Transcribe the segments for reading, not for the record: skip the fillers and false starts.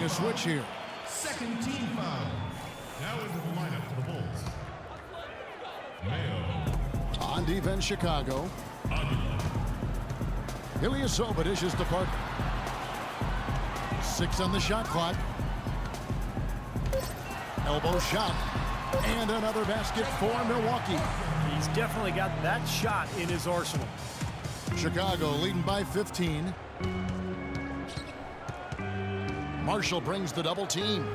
a switch here. Second team foul. Now into the lineup for the Bulls. Mayo. On defense, Chicago. Ilyasova dishes to Parker. 6 on the shot clock. Elbow shot. And another basket for Milwaukee. He's definitely got that shot in his arsenal. Chicago leading by 15. Marshall brings the double team.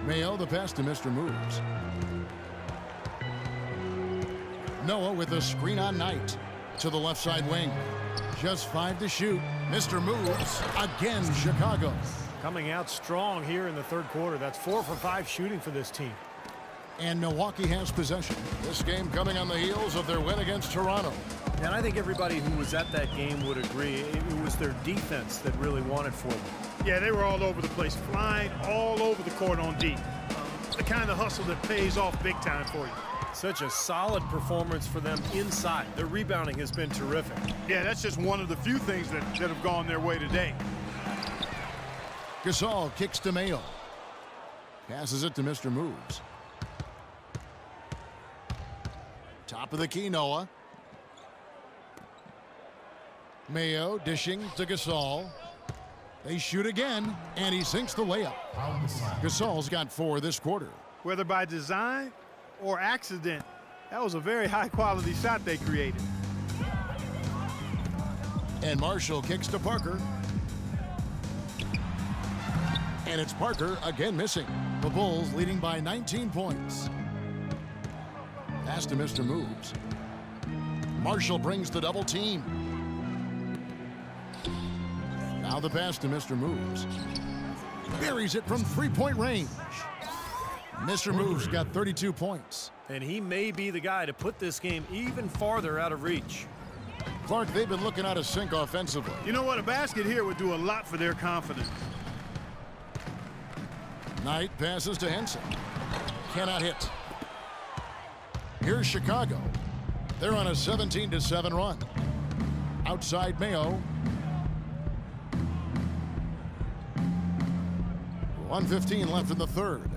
Mayo the pass to Mr. Moves. Noah with a screen on Knight to the left side wing. Just 5 to shoot. Mr. Moves again. Chicago coming out strong here in the third quarter. That's 4 for 5 shooting for this team. And Milwaukee has possession. This game coming on the heels of their win against Toronto. And I think everybody who was at that game would agree it was their defense that really won it for them. Yeah, they were all over the place, flying all over the court on D. The kind of hustle that pays off big time for you. Such a solid performance for them inside. Their rebounding has been terrific. Yeah, that's just one of the few things that have gone their way today. Gasol kicks to Mayo. Passes it to Mr. Moves. Top of the key, Noah. Mayo dishing to Gasol. They shoot again, and he sinks the layup. Gasol's got 4 this quarter. Whether by design or accident, that was a very high-quality shot they created. And Marshall kicks to Parker. And it's Parker again missing. The Bulls leading by 19 points. Pass to Mr. Moves. Marshall brings the double team. Now the pass to Mr. Moves. Buries it from three-point range. Mr. Moves got 32 points. And he may be the guy to put this game even farther out of reach. Clark, they've been looking out of sync offensively. You know what? A basket here would do a lot for their confidence. Knight passes to Henson. Cannot hit. Here's Chicago. They're on a 17-7 run. Outside Mayo. 1:15 left in the third.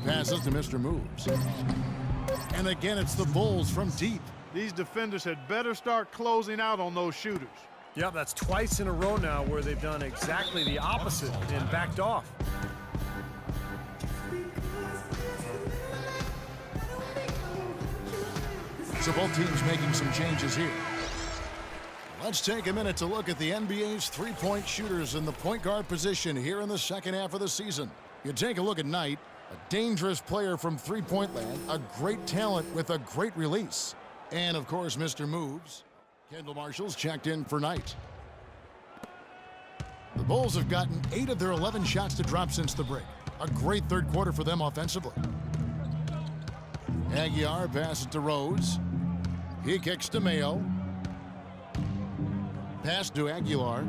Passes to Mr. Moves. And again, it's the Bulls from deep. These defenders had better start closing out on those shooters. Yeah, that's twice in a row now where they've done exactly the opposite and backed off. So both teams making some changes here. Let's take a minute to look at the NBA's three-point shooters in the point guard position here in the second half of the season. You take a look at Knight, a dangerous player from three-point land, a great talent with a great release. And, of course, Mr. Moves. Kendall Marshall's checked in for Knight. The Bulls have gotten 8 of their 11 shots to drop since the break. A great third quarter for them offensively. Aguiar passes to Rose. He kicks to Mayo. Pass to Aguilar.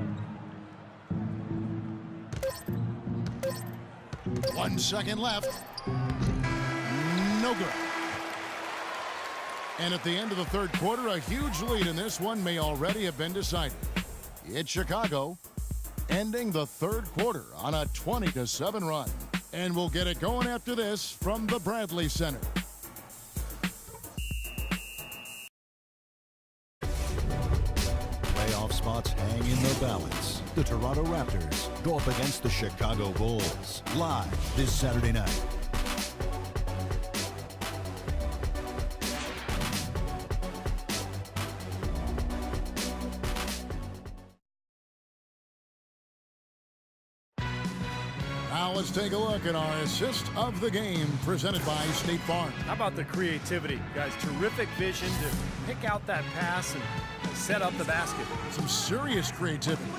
1 second left. No good. And at the end of the third quarter, a huge lead in this one may already have been decided. It's Chicago ending the third quarter on a 20-7 run. And we'll get it going after this from the Bradley Center. Playoff spots hang in the balance. The Toronto Raptors go up against the Chicago Bulls live this Saturday night. Now let's take a look at our assist of the game presented by State Farm. How about the creativity, guys? Terrific vision to pick out that pass and set up the basket. Some serious creativity.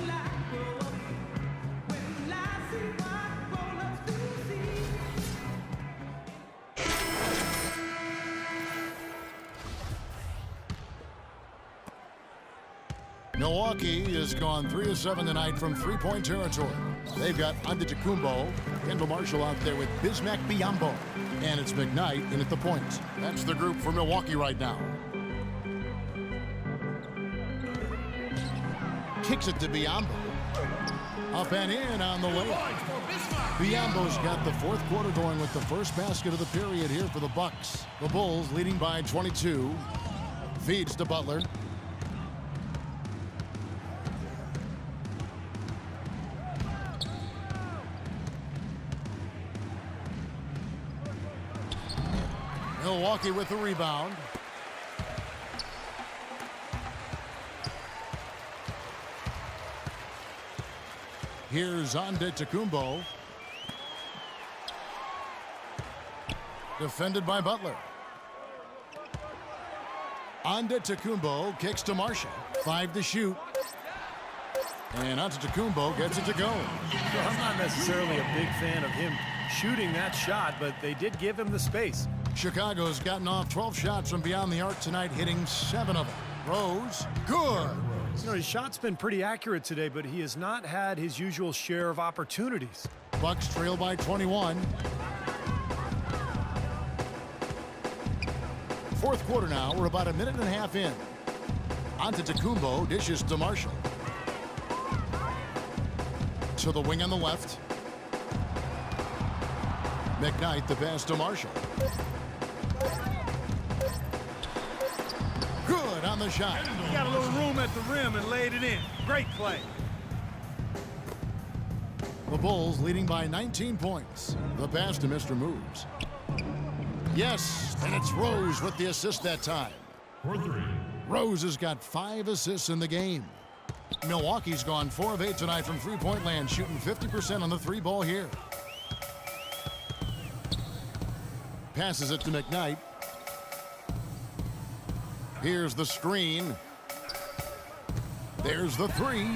Milwaukee has gone 3 of 7 tonight from three-point territory. They've got Antetokounmpo, Kendall Marshall out there with Bismack Biyombo, and it's McKnight in at the points. That's the group for Milwaukee right now. kicks it to Biombo. Up and in on the way. Biombo's got the fourth quarter going with the first basket of the period here for the Bucks. The Bulls leading by 22. Feeds to Butler. Milwaukee with the rebound. Here's Antetokounmpo. Defended by Butler. Antetokounmpo kicks to Marshall. 5 to shoot. And Antetokounmpo gets it to go. Well, I'm not necessarily a big fan of him shooting that shot, but they did give him the space. Chicago's gotten off 12 shots from beyond the arc tonight, hitting 7 of them. Rose, good. You know, his shot's been pretty accurate today, but he has not had his usual share of opportunities. Bucks trail by 21. Fourth quarter now. We're about a minute and a half in. Antetokounmpo dishes to Marshall. To the wing on the left. McKnight the pass to Marshall. Good on the shot. He got a little room at the rim and laid it in. Great play. The Bulls leading by 19 points. The pass to Mr. Moves. Yes, and it's Rose with the assist that time. For 3. Rose has got 5 assists in the game. Milwaukee's gone 4 of 8 tonight from three-point land, shooting 50% on the 3-ball here. Passes it to McKnight. Here's the screen. There's the 3.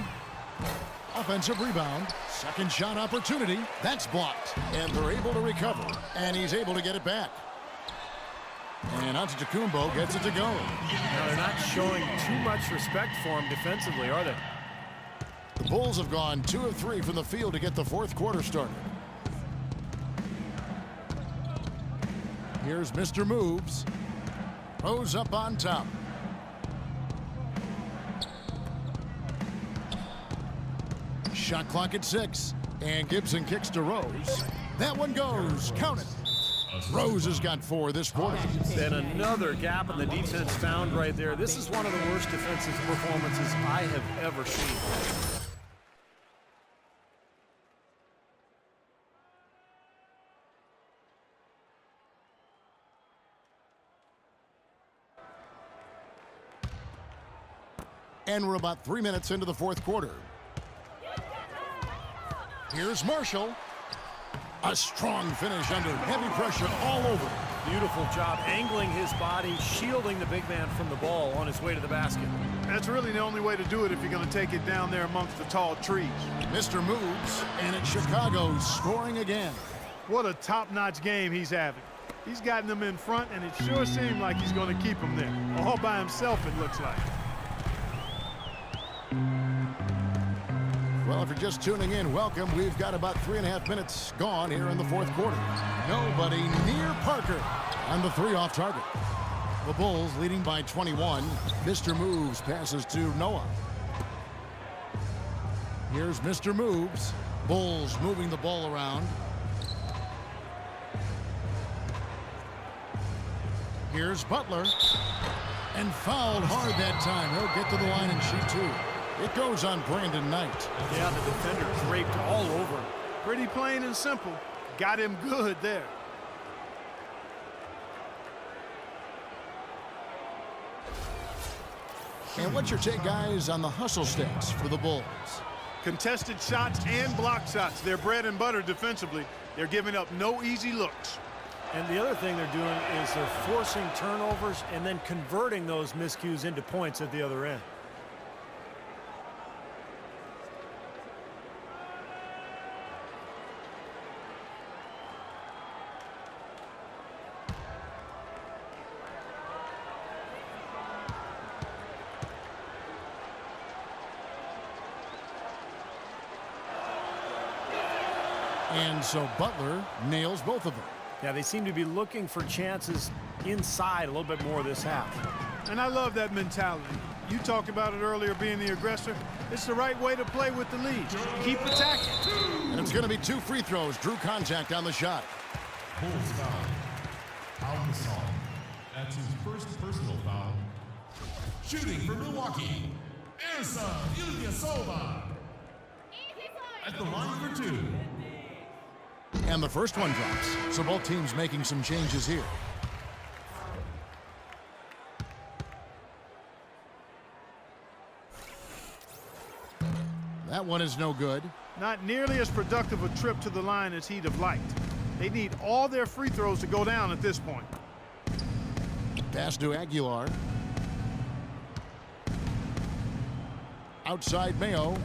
Offensive rebound. Second shot opportunity. That's blocked. And they're able to recover. And he's able to get it back. And Antetokounmpo gets it to go. Now, they're not showing too much respect for him defensively, are they? The Bulls have gone 2 of 3 from the field to get the fourth quarter started. Here's Mr. Moves. Rose up on top. Shot clock at 6. And Gibson kicks to Rose. That one goes. Count it. Rose has got 4 this quarter. And another gap in the defense found right there. This is one of the worst defensive performances I have ever seen. And we're about 3 minutes into the fourth quarter. Here's Marshall. A strong finish under heavy pressure all over. Beautiful job angling his body, shielding the big man from the ball on his way to the basket. That's really the only way to do it if you're going to take it down there amongst the tall trees. Mr. Moves, and it's Chicago scoring again. What a top-notch game he's having. He's gotten them in front, and it sure seemed like he's going to keep them there. All by himself, it looks like. Well, if you're just tuning in, welcome. We've got about 3.5 minutes gone here in the fourth quarter. Nobody near Parker on the 3 off target. The Bulls leading by 21. Mr. Moves passes to Noah. Here's Mr. Moves. Bulls moving the ball around. Here's Butler. And fouled hard that time. He'll get to the line and shoot 2. It goes on Brandon Knight. Yeah, the defender draped all over him. Pretty plain and simple. Got him good there. And what's your take, guys, on the hustle stats for the Bulls? Contested shots and block shots. They're bread and butter defensively. They're giving up no easy looks. And the other thing they're doing is they're forcing turnovers and then converting those miscues into points at the other end. And so Butler nails both of them. Yeah, they seem to be looking for chances inside a little bit more this half. And I love that mentality. You talked about it earlier, being the aggressor. It's the right way to play with the lead. Keep attacking. And it's going to be 2 free throws. Drew contact on the shot. Bulls foul. Al Gasol. That's his first personal foul. Shooting for Milwaukee, Ersan Ilyasova. At the line for 2. And the first one drops. So both teams making some changes here. That one is no good. Not nearly as productive a trip to the line as he'd have liked. They need all their free throws to go down at this point. Pass to Aguilar. Outside Mayo.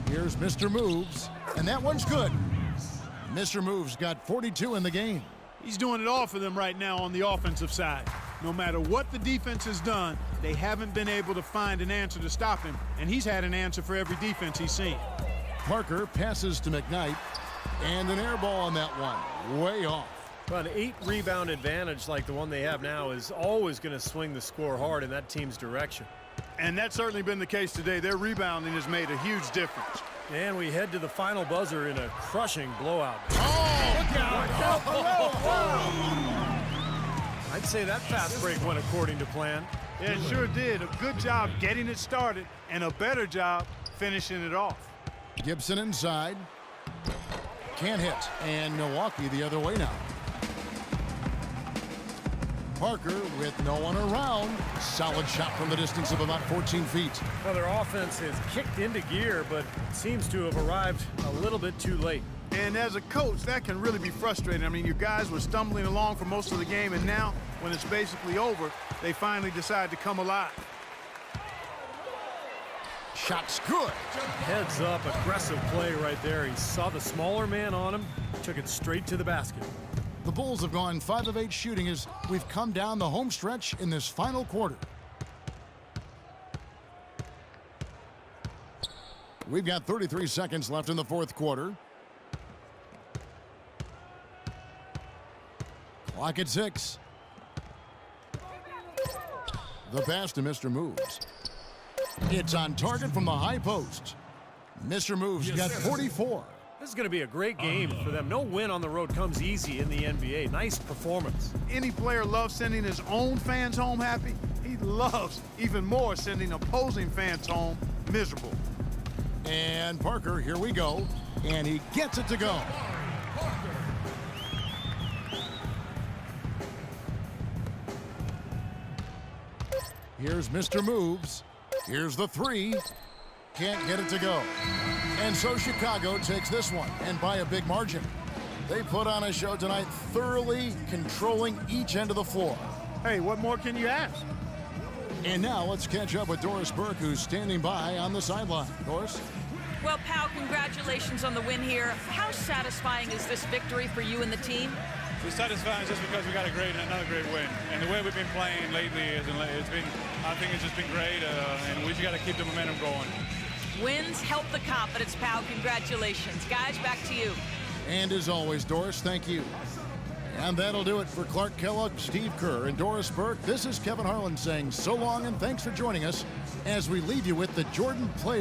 Here's Mr. Moves, and that one's good. Mr. Moves got 42 in the game. He's doing it all for them right now on the offensive side. No matter what the defense has done, they haven't been able to find an answer to stop him, and he's had an answer for every defense he's seen. Parker passes to McKnight, and an air ball on that one, way off. But an 8-rebound advantage like the one they have now is always going to swing the score hard in that team's direction. And that's certainly been the case today. Their rebounding has made a huge difference. And we head to the final buzzer in a crushing blowout. Oh! Look out! I'd say that fast break went according to plan. Yeah, it sure did. A good job getting it started and a better job finishing it off. Gibson inside. Can't hit. And Milwaukee the other way now. Parker with no one around. Solid shot from the distance of about 14 feet. Well, their offense has kicked into gear, but seems to have arrived a little bit too late. And as a coach, that can really be frustrating. I mean, your guys were stumbling along for most of the game, and now, when it's basically over, they finally decide to come alive. Shot's good. Heads up, aggressive play right there. He saw the smaller man on him, took it straight to the basket. The Bulls have gone 5 of 8 shooting as we've come down the home stretch in this final quarter. We've got 33 seconds left in the fourth quarter. Clock at 6. The pass to Mr. Moves. It's on target from the high post. Mr. Moves got 44. This is going to be a great game for them. No win on the road comes easy in the NBA. Nice performance. Any player loves sending his own fans home happy. He loves even more sending opposing fans home miserable. And Parker, here we go. And he gets it to go. Here's Mr. Moves. Here's the 3. Can't get it to go. And so Chicago takes this one, and by a big margin. They put on a show tonight, thoroughly controlling each end of the floor. Hey, what more can you ask? And now let's catch up with Doris Burke, who's standing by on the sideline. Doris? Well, Pal, congratulations on the win here. How satisfying is this victory for you and the team? It's satisfying just because we got another great win, and the way we've been playing lately I think it's just been great, and we just got to keep the momentum going. Wins help the confidence, Pal. Congratulations. Guys, back to you. And as always, Doris, thank you. And that'll do it for Clark Kellogg, Steve Kerr, and Doris Burke. This is Kevin Harlan saying so long and thanks for joining us as we leave you with the Jordan Play.